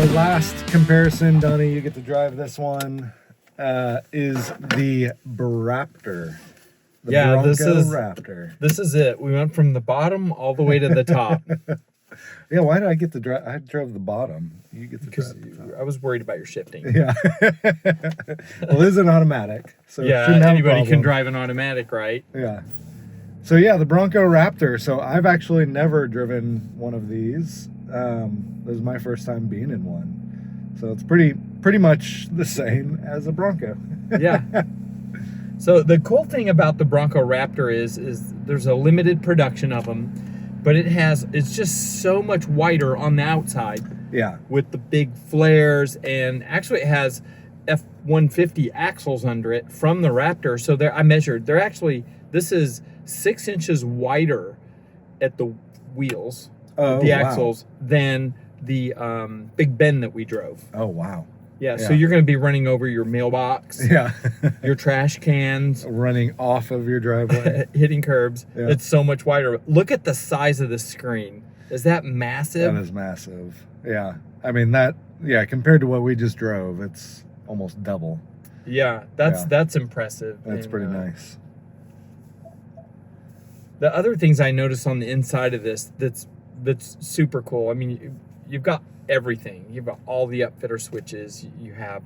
Our last comparison, Donnie, you get to drive this one, is the Braptor. The Bronco Raptor. This is it. We went from the bottom all the way to the top. Yeah, why did I get to drive? I drove the bottom. You get to drive the top. I was worried about your shifting. Yeah. Well, this is an automatic, so yeah, anybody can drive an automatic, right? Yeah. So yeah, the Bronco Raptor. So I've actually never driven one of these. This is my first time being in one. So it's pretty much the same as a Bronco. Yeah. So the cool thing about the Bronco Raptor is there's a limited production of them, but it's just so much wider on the outside. Yeah. With the big flares, and actually it has F150 axles under it from the Raptor. So I measured. This is 6 inches wider at the wheels, the axles, than the Big Ben that we drove. Oh, wow. Yeah, so you're going to be running over your mailbox, your trash cans. Running off of your driveway. Hitting curbs. Yeah. It's so much wider. Look at the size of the screen. Is that massive? That is massive. Yeah. I mean, compared to what we just drove, it's almost double. Yeah, that's impressive. That's pretty nice. The other things I noticed on the inside of this that's super cool. I mean, you've got everything. You've got all the upfitter switches. You have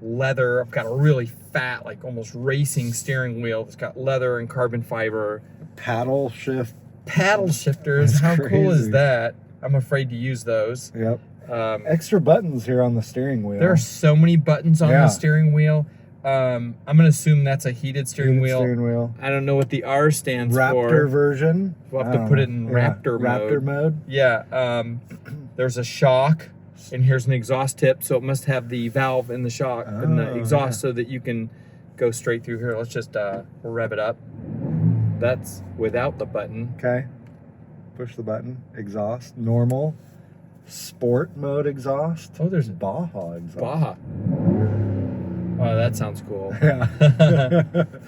leather. I've got a really fat, like almost racing steering wheel. It's got leather and carbon fiber. Paddle shifters. That's How crazy. Cool is that? I'm afraid to use those. Yep. Extra buttons here on the steering wheel. There are so many buttons on the steering wheel. I'm gonna assume that's a heated steering wheel. I don't know what the R stands for. Raptor version. We'll have to put it in Raptor mode. Raptor mode. Yeah. There's a shock, and here's an exhaust tip, so it must have the valve in the shock and the exhaust so that you can go straight through here. Let's just rev it up. That's without the button. Okay. Push the button. Exhaust. Normal. Sport mode exhaust. Oh, there's Baja exhaust. Baja. Oh, that sounds cool. Yeah.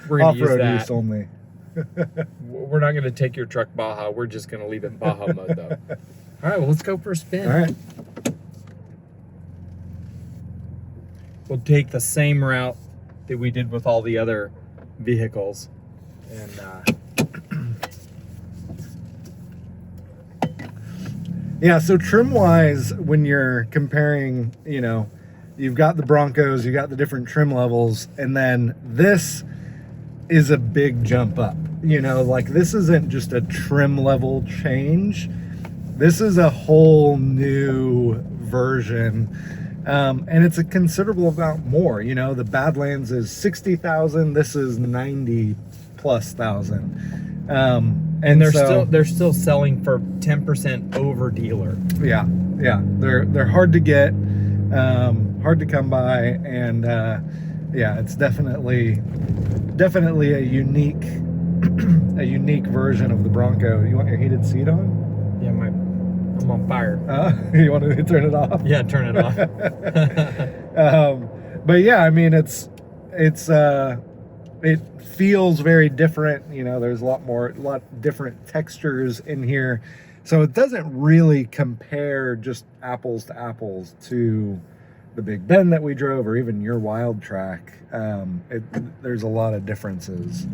We're gonna use Off-road that. use only. We're not going to take your truck Baja. We're just going to leave it in Baja mode, though. All right, well, let's go for a spin. All right. We'll take the same route that we did with all the other vehicles. And yeah, so trim-wise, when you're comparing, you've got the Broncos, you got the different trim levels, and then this is a big jump up. Like this isn't just a trim level change. This is a whole new version. And it's a considerable amount more. The Badlands is 60,000. This is 90,000+. And they're still selling for 10% over dealer. Yeah. They're hard to get, hard to come by, and it's definitely a unique version of the Bronco. You want your heated seat on? Yeah, I'm on fire. You want to turn it off? Yeah, turn it off. But yeah, I mean, it feels very different. There's a lot different textures in here, so it doesn't really compare just apples to apples to the Big Ben that we drove, or even your Wild Track. There's a lot of differences.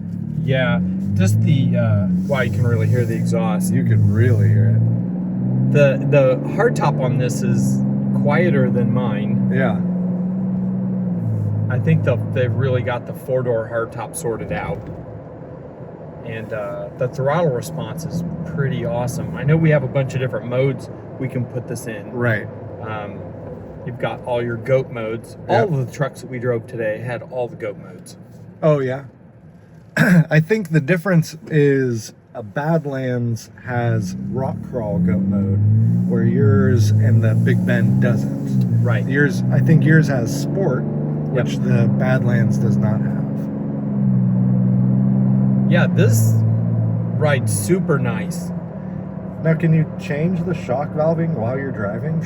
Yeah, just wow, you can really hear the exhaust. You can really hear it. The hardtop on this is quieter than mine. Yeah. I think they've really got the 4-door hardtop sorted out. And the throttle response is pretty awesome. I know we have a bunch of different modes we can put this in. Right. You've got all your GOAT modes. Yep. All of the trucks that we drove today had all the GOAT modes. Oh, yeah. I think the difference is a Badlands has rock crawl GOAT mode, where yours and the Big Ben doesn't. Right. I think yours has sport, which the Badlands does not have. Yeah, this rides super nice. Now, can you change the shock valving while you're driving?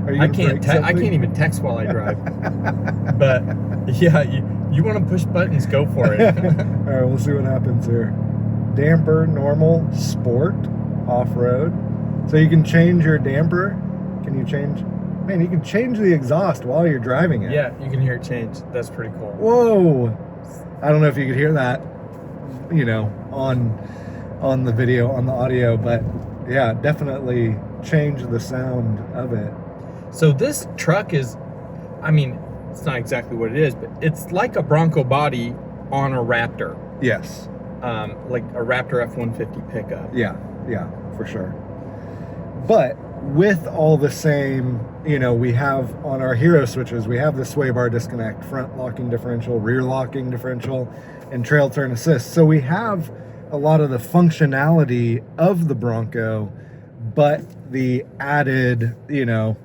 I can't even text while I drive. But yeah, you want to push buttons, go for it. All right, we'll see what happens here. Damper, normal, sport, off-road. So you can change your damper. Can you change? Man, you can change the exhaust while you're driving it. Yeah, you can hear it change. That's pretty cool. Whoa! I don't know if you could hear that, you know, on the video, on the audio, but yeah, definitely change the sound of it. So this truck is, I mean, it's not exactly what it is, but it's like a Bronco body on a Raptor. Yes. Like a Raptor F150 pickup. Yeah, for sure. But with all the same, you know, we have on our hero switches, we have the sway bar disconnect, front locking differential, rear locking differential, and trail turn assist. So we have a lot of the functionality of the Bronco, but the added, you know,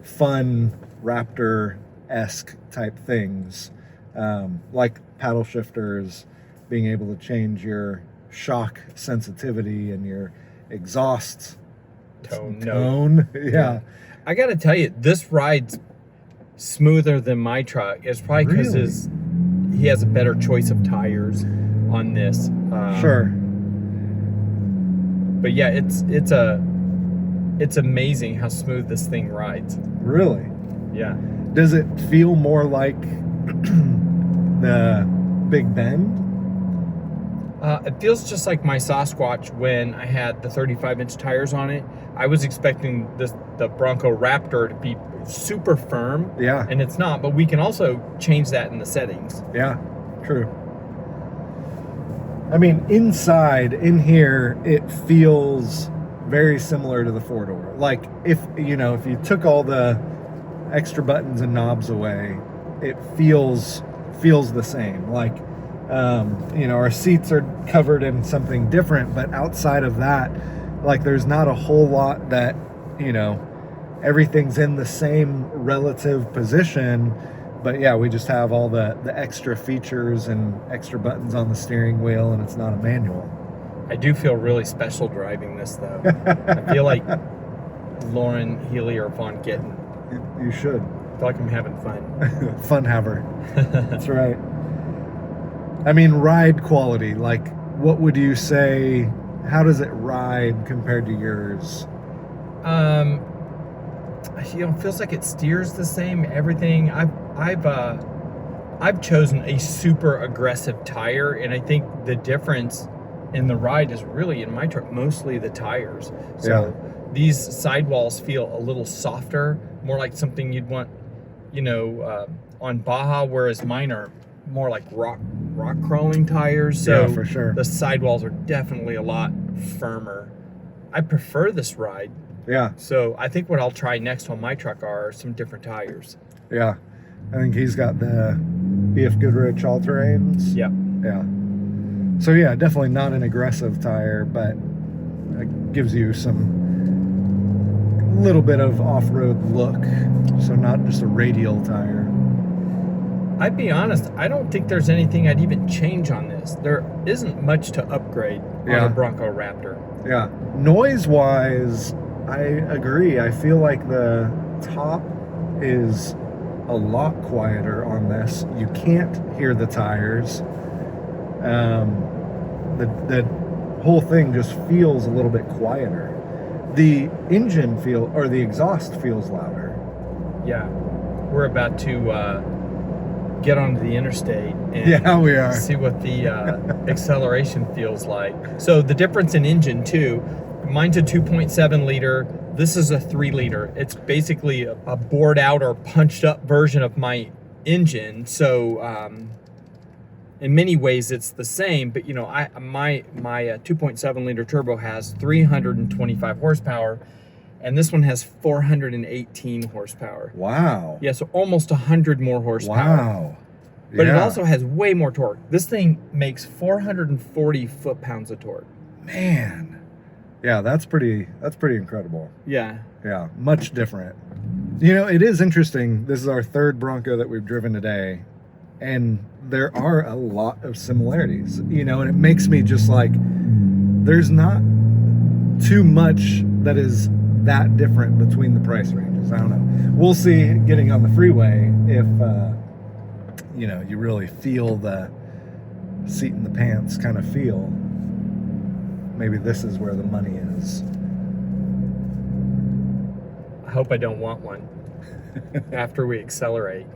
fun Raptor-esque type things, like paddle shifters, being able to change your shock sensitivity and your exhaust tone. Yeah. I gotta tell you, this ride's smoother than my truck. It's probably because he has a better choice of tires on this. Sure. But yeah, it's amazing how smooth this thing rides. Really? Yeah. Does it feel more like the Big Bend? It feels just like my Sasquatch when I had the 35-inch tires on it. I was expecting the Bronco Raptor to be super firm. Yeah. And it's not, but we can also change that in the settings. Yeah, true. I mean, inside, in here, it feels very similar to the four-door. Like, if you took all the extra buttons and knobs away, it feels the same. Like, our seats are covered in something different, but outside of that, like, there's not a whole lot that, everything's in the same relative position. But yeah, we just have all the extra features and extra buttons on the steering wheel, and it's not a manual. I do feel really special driving this, though. I feel like Lauren Healy or Von Gittin. You should. I feel like I'm having fun. Fun haver. That's right. I mean, ride quality, like, what would you say, how does it ride compared to yours? It feels like it steers the same, everything. I've chosen a super aggressive tire, and I think the difference in the ride is really, in my truck, mostly the tires. So these sidewalls feel a little softer, more like something you'd want, on Baja, whereas mine are more like rock crawling tires. So yeah, for sure. The sidewalls are definitely a lot firmer. I prefer this ride. Yeah. So I think what I'll try next on my truck are some different tires. Yeah. I think he's got the BF Goodrich all-terrains. Yep. Yeah. So yeah, definitely not an aggressive tire, but it gives you some little bit of off-road look. So not just a radial tire. I'd be honest, I don't think there's anything I'd even change on this. There isn't much to upgrade on a Bronco Raptor. Yeah. Noise-wise, I agree. I feel like the top is a lot quieter on this. You can't hear the tires. The whole thing just feels a little bit quieter. The engine the exhaust feels louder. Yeah. We're about to get onto the interstate and we are. See what the acceleration feels like. So the difference in engine too, mine's a 2.7 liter. This is a 3 liter. It's basically a bored out or punched up version of my engine. So in many ways it's the same, but my 2.7 liter turbo has 325 horsepower. And this one has 418 horsepower. Wow. Yeah, so almost 100 more horsepower. Wow. But it also has way more torque. This thing makes 440 foot-pounds of torque. Man. Yeah, that's pretty incredible. Yeah. Yeah, much different. It is interesting. This is our third Bronco that we've driven today, and there are a lot of similarities. And it makes me just like, there's not too much that is that different between the price ranges. I don't know. We'll see getting on the freeway if you really feel the seat in the pants kind of feel. Maybe this is where the money is. I hope I don't want one after we accelerate.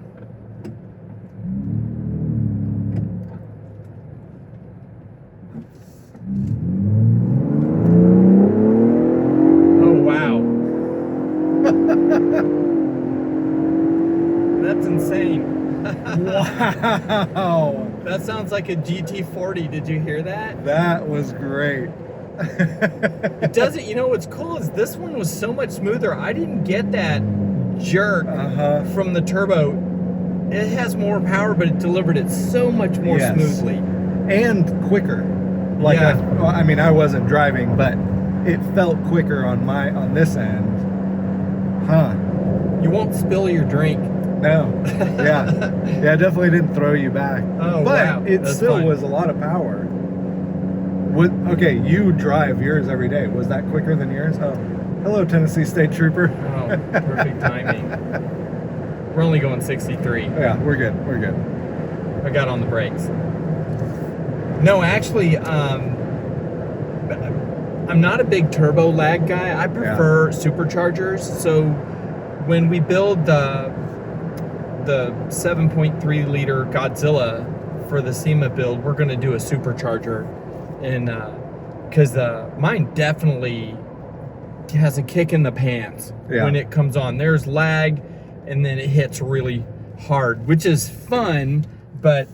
Oh, wow. That's insane. Wow. That sounds like a GT40. Did you hear that? That was great. It doesn't, you know what's cool is this one was so much smoother. I didn't get that jerk from the turbo. It has more power, but it delivered it so much more smoothly. And quicker. Like, I mean, I wasn't driving, but it felt quicker on this end. Huh. You won't spill your drink. No. Yeah. Yeah, it definitely didn't throw you back. Oh, but wow. it That's still fun. was a lot of power. Okay, you drive yours every day. Was that quicker than yours? Oh, hello, Tennessee State Trooper. Oh, perfect timing. We're only going 63. Yeah, we're good. We're good. I got on the brakes. No, actually, I'm not a big turbo lag guy. I prefer superchargers. So when we build the 7.3 liter Godzilla for the SEMA build, we're going to do a supercharger, and because mine definitely has a kick in the pants when it comes on. There's lag, and then it hits really hard, which is fun, but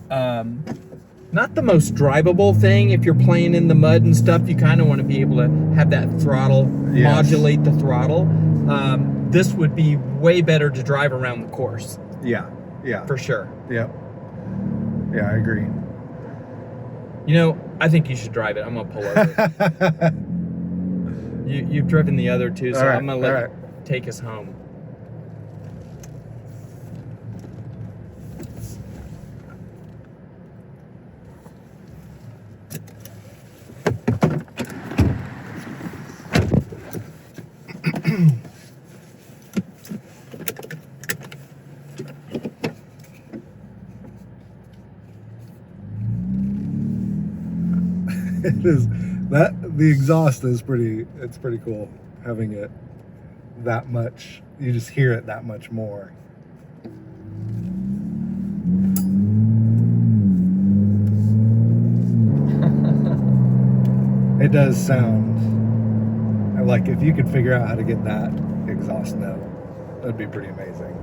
not the most drivable thing. If you're playing in the mud and stuff, you kind of want to be able to have that throttle, modulate the throttle. This would be way better to drive around the course. Yeah, yeah. For sure. Yep. Yeah, I agree. You know, I think you should drive it. I'm going to pull over. You've driven the other two, so I'm going to take us home. It is that the exhaust is pretty. It's pretty cool having it that much. You just hear it that much more. It does sound like if you could figure out how to get that exhaust note, that'd be pretty amazing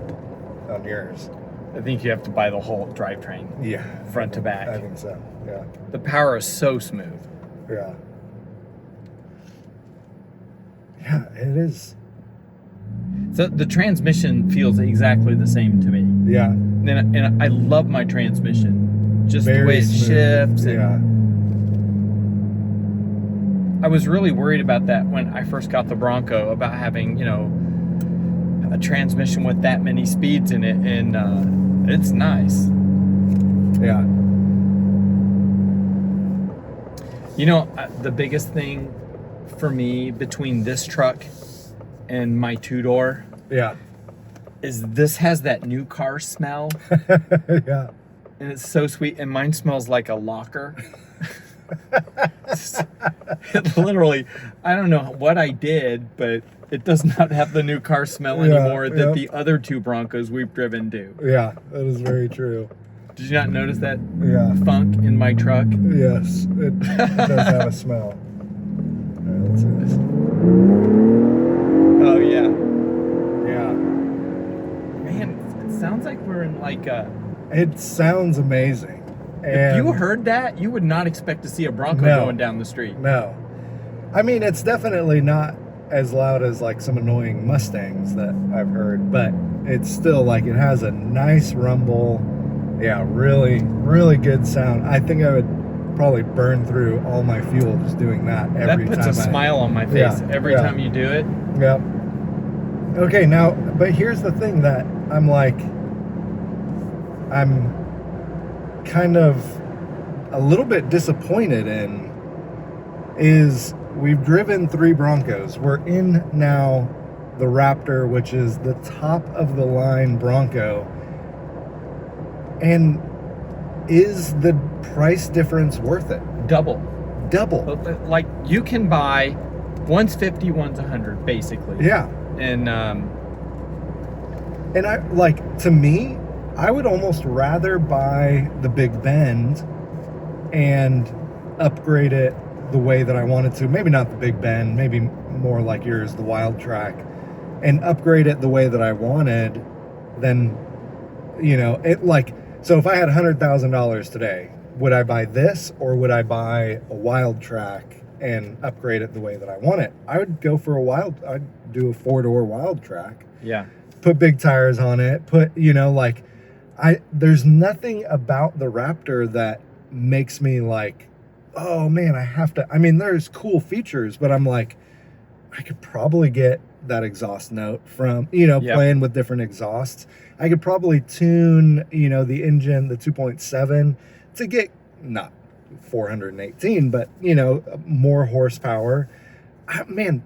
on yours. I think you have to buy the whole drivetrain. Yeah. Front to back. I think so. Yeah. The power is so smooth. Yeah. Yeah, it is. So the transmission feels exactly the same to me. Yeah. And I love my transmission. Just Very the way it smooth. shifts. And Yeah. I was really worried about that when I first got the Bronco, about having, you know, a transmission with that many speeds in it, and it's nice. Yeah. You know, the biggest thing for me between this truck and my two-door is this has that new car smell. Yeah. And it's so sweet, and mine smells like a locker. It literally, I don't know what I did, but it does not have the new car smell anymore that the other two Broncos we've driven do. Yeah, that is very true. Did you not notice that funk in my truck? Yes, it does have a smell. All right, let's see this. Oh, yeah. Yeah. Man, it sounds like we're in like a... It sounds amazing. If you heard that, you would not expect to see a Bronco going down the street. No. I mean, it's definitely not as loud as like some annoying Mustangs that I've heard, but it's still like it has a nice rumble. Yeah, really, really good sound. I think I would probably burn through all my fuel just doing that every time. That puts a smile on my face every time you do it. Yep. Okay, now, but here's the thing that I'm like, I'm kind of a little bit disappointed in is we've driven 3 Broncos. We're in now the Raptor, which is the top of the line Bronco. And is the price difference worth it? Double. Like, you can buy, one's 50, one's 100, basically. Yeah. And And I like, to me, I would almost rather buy the Big Bend and upgrade it the way that I wanted to. Maybe not the Big Bend, maybe more like yours, the Wild Track, and upgrade it the way that I wanted. Then, it like, so if I had $100,000 today, would I buy this or would I buy a Wild Track and upgrade it the way that I want it? I would go for I'd do a 4-door Wild Track. Yeah. Put big tires on it, there's nothing about the Raptor that makes me like, oh man, there's cool features, but I'm like, I could probably get that exhaust note from, playing with different exhausts. I could probably tune, the engine, the 2.7 to get not 418, but, more horsepower. Man,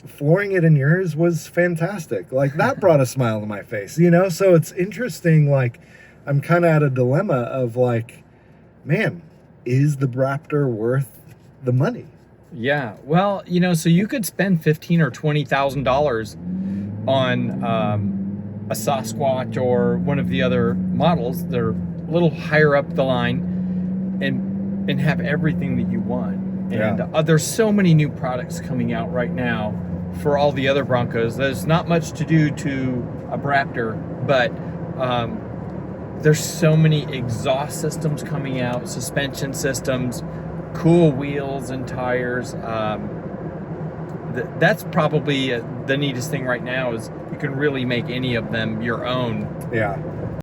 flooring it in yours was fantastic. Like, that brought a smile to my face, so it's interesting. Like, I'm kind of at a dilemma of like, man, is the Braptor worth the money? Yeah, well, so you could spend $15,000 or $20,000 on a Sasquatch or one of the other models that are a little higher up the line, and have everything that you want. And there's so many new products coming out right now for all the other Broncos. There's not much to do to a Braptor, but there's so many exhaust systems coming out, suspension systems, cool wheels and tires. That's probably the neatest thing right now, is you can really make any of them your own. Yeah.